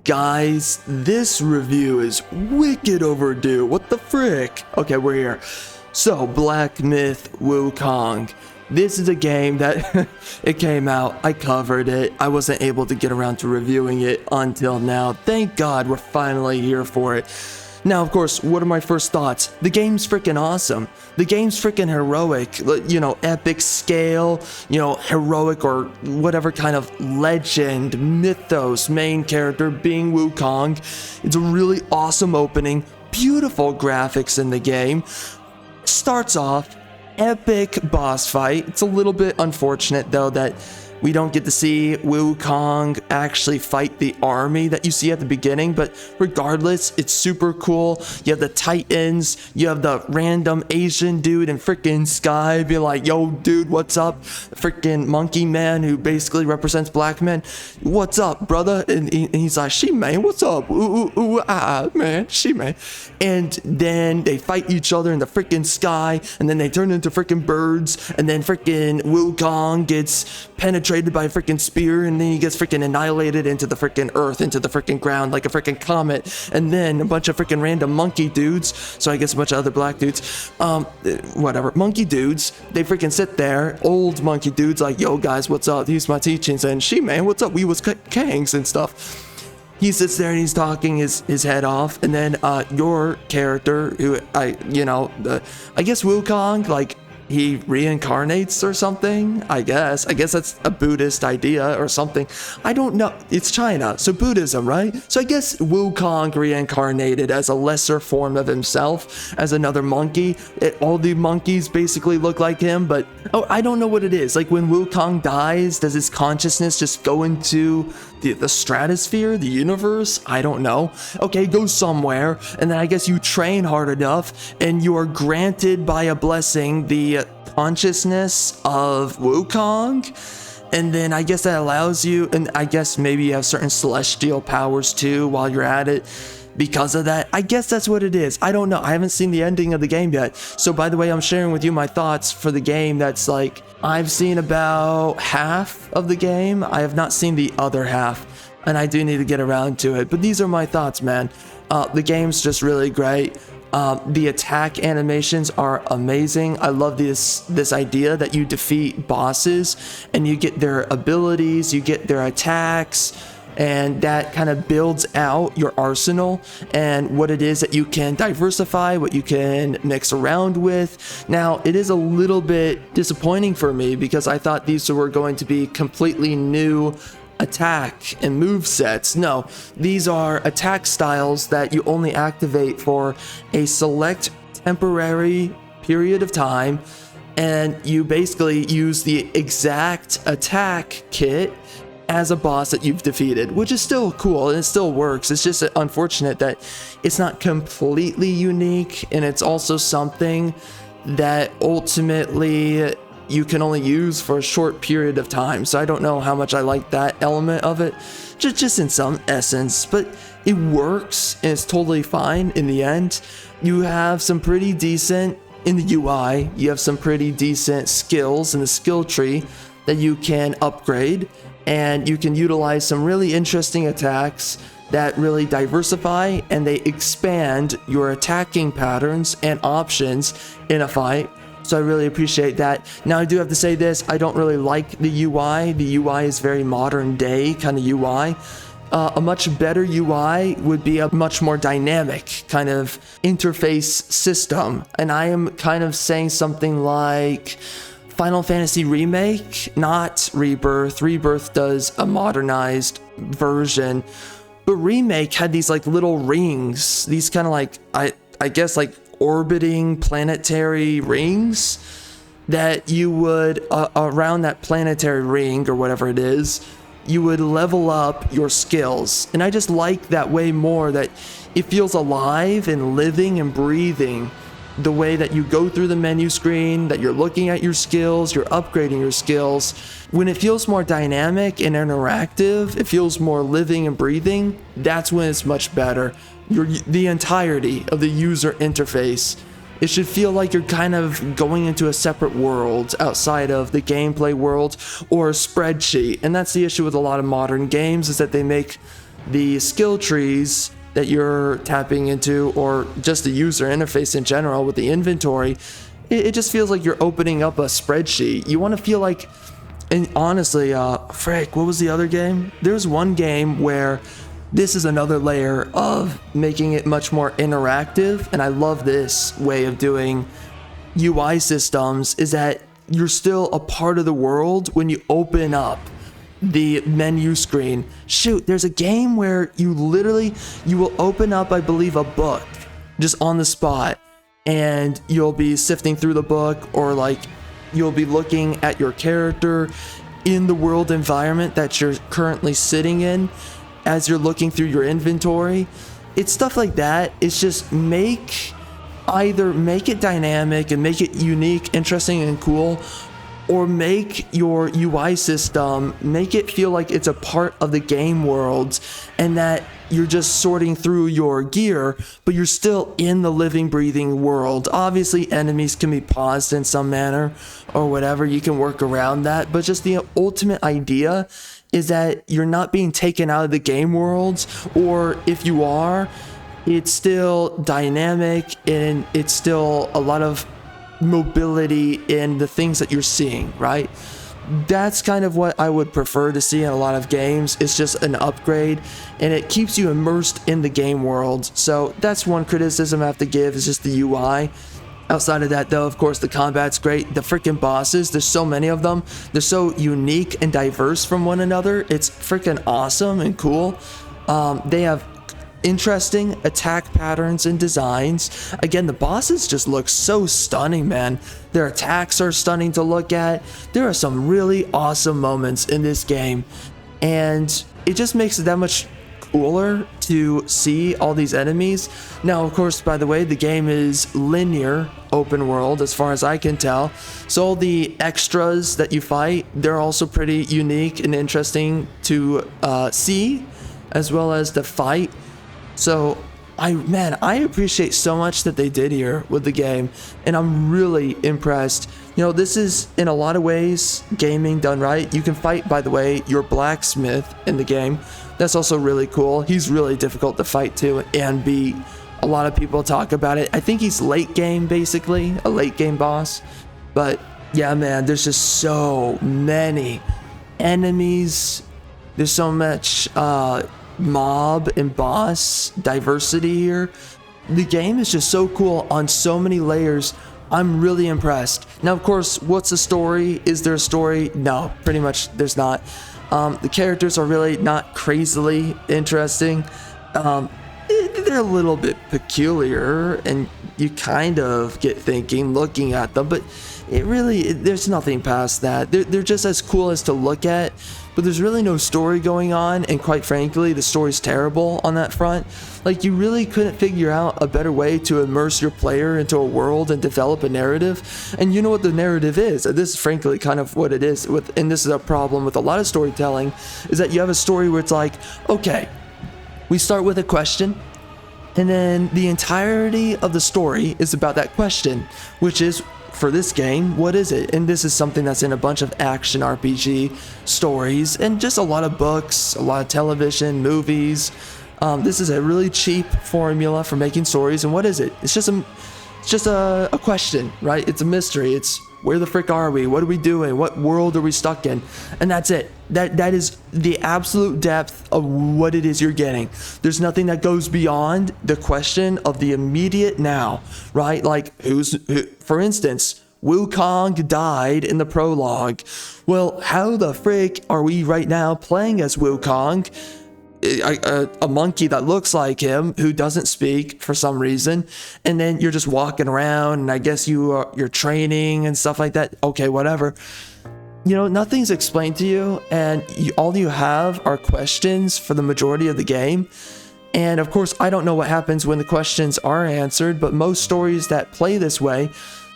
Guys, this review is wicked overdue. What the frick? Okay, we're here. So, Black Myth Wukong. This is a game that it came out, I covered it, I wasn't able to get around to reviewing it until now. Thank God we're finally here for it. Now, of course, what are my first thoughts? The game's freaking awesome. The game's freaking heroic, you know, epic scale, you know, heroic or whatever kind of legend, mythos, main character being Wukong. It's a really awesome opening, beautiful graphics in the game. Starts off, epic boss fight. It's a little bit unfortunate though that we don't get to see Wukong actually fight the army that you see at the beginning, but regardless, it's super cool. You have the Titans, you have the random Asian dude in freaking Sky being like, yo dude, what's up? Freaking monkey man who basically represents black men. What's up, brother? And he's like, she man, what's up? Ooh, ooh, ooh, ah, man, she man. And then they fight each other in the freaking sky, and then they turn into freaking birds, and then freaking Wukong gets penetrated by a freaking spear, and then he gets freaking annihilated into the freaking earth, into the freaking ground like a freaking comet. And then a bunch of freaking random monkey dudes, so I guess a bunch of other black dudes, whatever, monkey dudes, they freaking sit there, old monkey dudes like, yo guys, what's up? These my teachings. And she man, what's up? We was kangs and stuff. He sits there and he's talking his head off, and then your character, who I guess Wukong, like, he reincarnates or something. I guess that's a Buddhist idea or something. I don't know. It's China, so Buddhism, right? So I guess Wukong reincarnated as a lesser form of himself, as another monkey. All the monkeys basically look like him, but I don't know what it is. Like when Wukong dies, does his consciousness just go into the stratosphere, the universe? I don't know. Okay, go somewhere, and then I guess you train hard enough, and you are granted by a blessing the consciousness of Wukong, and then I guess that allows you, and I guess maybe you have certain celestial powers too while you're at it because of that. I guess that's what it is. I don't know. I haven't seen the ending of the game yet. So by the way, I'm sharing with you my thoughts for the game. That's like, I've seen about half of the game. I have not seen the other half, and I do need to get around to it. But these are my thoughts, man. The game's just really great. The attack animations are amazing. I love this idea that you defeat bosses and you get their abilities, you get their attacks, and that kind of builds out your arsenal and what it is that you can diversify, what you can mix around with. Now, it is a little bit disappointing for me because I thought these were going to be completely new attack and move sets. No, these are attack styles that you only activate for a select temporary period of time, and you basically use the exact attack kit as a boss that you've defeated, which is still cool and it still works. It's just unfortunate that it's not completely unique, and it's also something that ultimately you can only use for a short period of time. So I don't know how much I like that element of it, just in some essence, but it works and it's totally fine in the end. You have some pretty decent, in the UI, you have some pretty decent skills in the skill tree that you can upgrade, and you can utilize some really interesting attacks that really diversify and they expand your attacking patterns and options in a fight. So I really appreciate that. Now, I do have to say this, I don't really like the UI. The UI is very modern day kind of UI. A much better UI would be a much more dynamic kind of interface system. And I am kind of saying something like Final Fantasy Remake, not Rebirth. Rebirth does a modernized version, but Remake had these like little rings, these kind of like, I guess like orbiting planetary rings that you would, around that planetary ring or whatever it is, you would level up your skills. And I just like that way more, that it feels alive and living and breathing. The way that you go through the menu screen, that you're looking at your skills, you're upgrading your skills. When it feels more dynamic and interactive, it feels more living and breathing, that's when it's much better. The entirety of the user interface, it should feel like you're kind of going into a separate world outside of the gameplay world or a spreadsheet. And that's the issue with a lot of modern games, is that they make the skill trees that you're tapping into, or just the user interface in general with the inventory, it just feels like you're opening up a spreadsheet. You want to feel like, and honestly, frick, what was the other game? There's one game where this is another layer of making it much more interactive, and I love this way of doing UI systems, is that you're still a part of the world when you open up the menu screen. Shoot, there's a game where you will open up, I believe, a book just on the spot, and you'll be sifting through the book, or like you'll be looking at your character in the world environment that you're currently sitting in as you're looking through your inventory. It's stuff like that. It's just either make it dynamic and make it unique, interesting, and cool, or make your UI system, make it feel like it's a part of the game world, and that you're just sorting through your gear, but you're still in the living, breathing world. Obviously, enemies can be paused in some manner or whatever. You can work around that, but just the ultimate idea is that you're not being taken out of the game world, or if you are, it's still dynamic and it's still a lot of mobility in the things that you're seeing, right? That's kind of what I would prefer to see in a lot of games. It's just an upgrade, and it keeps you immersed in the game world. So that's one criticism I have to give, is just the UI. Outside of that, though, of course, the combat's great. The freaking bosses, there's so many of them. They're so unique and diverse from one another. It's freaking awesome and cool. They have interesting attack patterns and designs. Again, the bosses just look so stunning, man. Their attacks are stunning to look at. There are some really awesome moments in this game, and it just makes it that much cooler to see all these enemies. Now, of course, by the way, the game is linear open world as far as I can tell, so all the extras that you fight, they're also pretty unique and interesting to see, as well as the fight. So I appreciate so much that they did here with the game, and I'm really impressed. You know, this is in a lot of ways gaming done right. You can fight, by the way, your blacksmith in the game. That's also really cool. He's really difficult to fight too and beat. A lot of people talk about it. I think he's late game, basically a late game boss. But yeah, man, there's just so many enemies. There's so much mob and boss diversity here. The game is just so cool on so many layers. I'm really impressed. Now, of course, what's the story? Is there a story? No, pretty much there's not. The characters are really not crazily interesting. They're a little bit peculiar, and you kind of get thinking looking at them, but there's nothing past that. They're just as cool as to look at, but there's really no story going on, and quite frankly, the story's terrible on that front. Like, you really couldn't figure out a better way to immerse your player into a world and develop a narrative. And you know what the narrative is? This is frankly kind of what it is, and this is a problem with a lot of storytelling, is that you have a story where it's like, okay, we start with a question, and then the entirety of the story is about that question, which is, for this game, what is it? And this is something that's in a bunch of action RPG stories and just a lot of books, a lot of television, movies. This is a really cheap formula for making stories. And what is it? It's just a question, right? It's a mystery. It's, where the frick are we? What are we doing? What world are we stuck in? And that's it. That is the absolute depth of what it is you're getting. There's nothing that goes beyond the question of the immediate now, right? Like, for instance, Wukong died in the prologue. Well, how the frick are we right now playing as Wukong? A monkey that looks like him, who doesn't speak for some reason, and then you're just walking around, and I guess you're training and stuff like that. Okay, whatever. You know, nothing's explained to you, and all you have are questions for the majority of the game. And of course, I don't know what happens when the questions are answered, but most stories that play this way,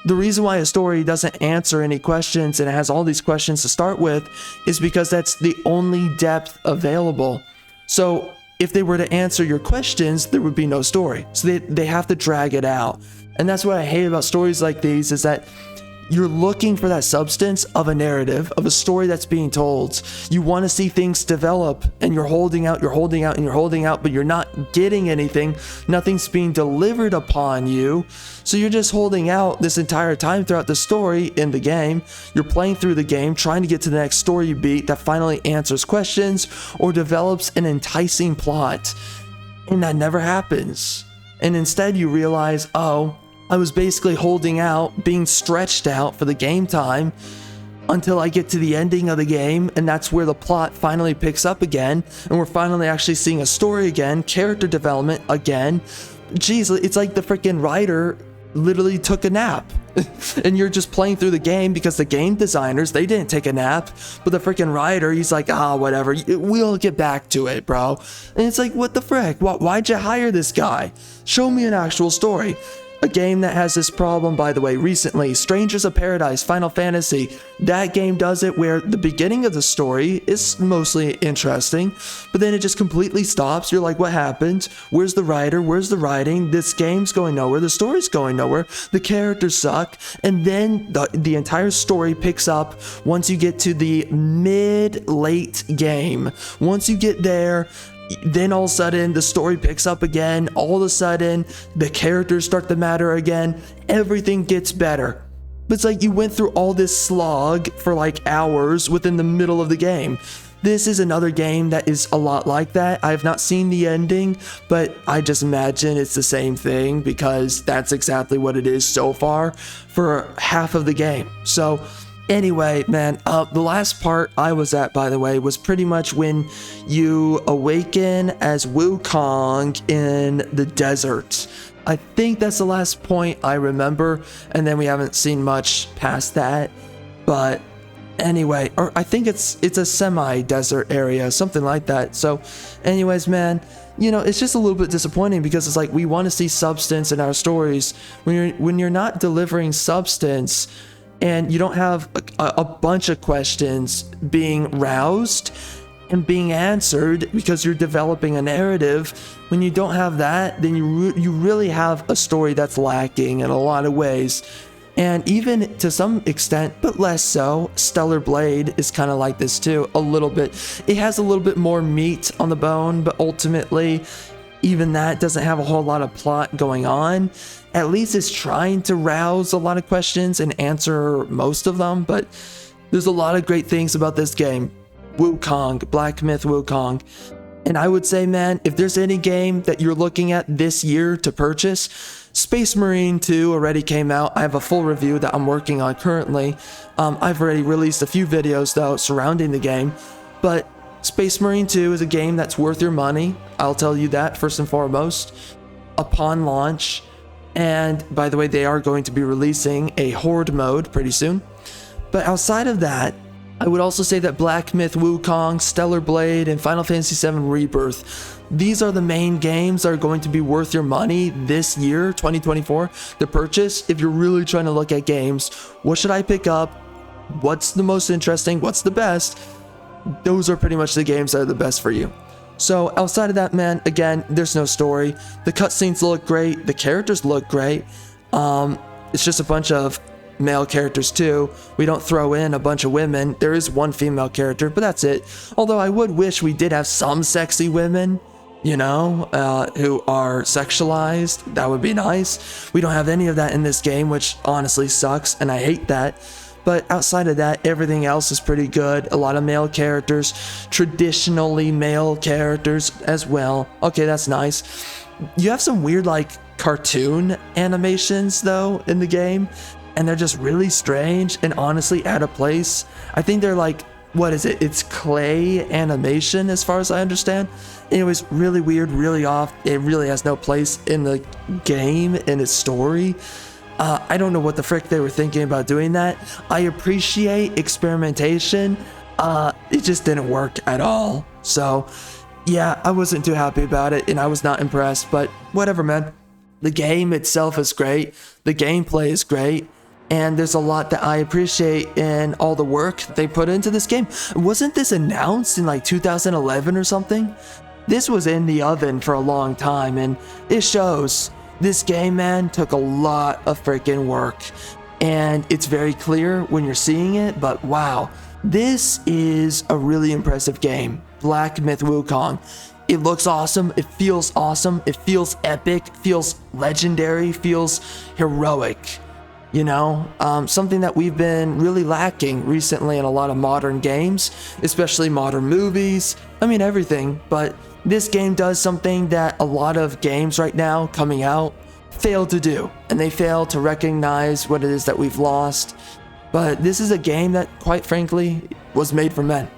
the reason why a story doesn't answer any questions and it has all these questions to start with is because that's the only depth available. So if they were to answer your questions, there would be no story. So they have to drag it out. And that's what I hate about stories like these, is that You're looking for that substance of a narrative, of a story that's being told. You want to see things develop, and you're holding out, but you're not getting anything. Nothing's being delivered upon you. So you're just holding out this entire time throughout the story in the game. You're playing through the game, trying to get to the next story beat that finally answers questions or develops an enticing plot. And that never happens. And instead you realize, oh, I was basically holding out, being stretched out for the game time until I get to the ending of the game, and that's where the plot finally picks up again, and we're finally actually seeing a story again, character development again. Jeez, it's like the freaking writer literally took a nap. And you're just playing through the game because the game designers, they didn't take a nap, but the freaking writer, he's like, whatever, we'll get back to it, bro. And it's like, what the frick? Why'd you hire this guy? Show me an actual story. A game that has this problem, by the way, recently, Strangers of Paradise, Final Fantasy. That game does it where the beginning of the story is mostly interesting, but then it just completely stops. You're like, what happened? Where's the writer? Where's the writing? This game's going nowhere. The story's going nowhere. The characters suck. And then the entire story picks up once you get to the mid-late game. Once you get there, then all of a sudden the story picks up again. All of a sudden the characters start to matter again. Everything gets better. But it's like you went through all this slog for like hours within the middle of the game. This is another game that is a lot like that. I have not seen the ending, but I just imagine it's the same thing because that's exactly what it is so far for half of the game. So anyway, man, the last part I was at, by the way, was pretty much when you awaken as Wukong in the desert. I think that's the last point I remember, and then we haven't seen much past that. But anyway, or I think it's a semi-desert area, something like that. So anyways, man, you know, it's just a little bit disappointing because it's like we want to see substance in our stories. When you're not delivering substance, and you don't have a bunch of questions being roused and being answered because you're developing a narrative. When you don't have that, then you really have a story that's lacking in a lot of ways. And even to some extent, but less so, Stellar Blade is kind of like this too, a little bit. It has a little bit more meat on the bone, but ultimately, even that doesn't have a whole lot of plot going on. At least it's trying to rouse a lot of questions and answer most of them, but there's a lot of great things about this game. Wukong, Black Myth Wukong. And I would say, man, if there's any game that you're looking at this year to purchase, Space Marine 2 already came out. I have a full review that I'm working on currently. I've already released a few videos, though, surrounding the game. But Space Marine 2 is a game that's worth your money. I'll tell you that, first and foremost, upon launch. And by the way, they are going to be releasing a Horde mode pretty soon. But outside of that, I would also say that Black Myth Wukong, Stellar Blade, and Final Fantasy VII Rebirth, these are the main games that are going to be worth your money this year, 2024, to purchase. If you're really trying to look at games, what should I pick up? What's the most interesting? What's the best? Those are pretty much the games that are the best for you. So outside of that, man, again, there's no story. The cutscenes look great. The characters look great. It's just a bunch of male characters too. We don't throw in a bunch of women. There is one female character, but that's it. Although I would wish we did have some sexy women, you know, who are sexualized. That would be nice. We don't have any of that in this game, which honestly sucks, and I hate that. But outside of that, everything else is pretty good. A lot of male characters, traditionally male characters as well. Okay, that's nice. You have some weird, like, cartoon animations, though, in the game. And they're just really strange and honestly out of place. I think they're like, what is it? It's clay animation, as far as I understand. Anyways, really weird, really off. It really has no place in the game, in its story. I don't know what the frick they were thinking about doing that. I appreciate experimentation. It just didn't work at all. So, yeah, I wasn't too happy about it, and I was not impressed. But whatever, man. The game itself is great. The gameplay is great. And there's a lot that I appreciate in all the work they put into this game. Wasn't this announced in like 2011 or something? This was in the oven for a long time, and it shows. This game, man, took a lot of freaking work. and it's very clear when you're seeing it, but wow, this is a really impressive game. Black Myth Wukong. It looks awesome, it feels epic, feels legendary, feels heroic. You know, something that we've been really lacking recently in a lot of modern games, especially modern movies, I mean everything, but this game does something that a lot of games right now coming out fail to do, and they fail to recognize what it is that we've lost. But this is a game that, quite frankly, was made for men.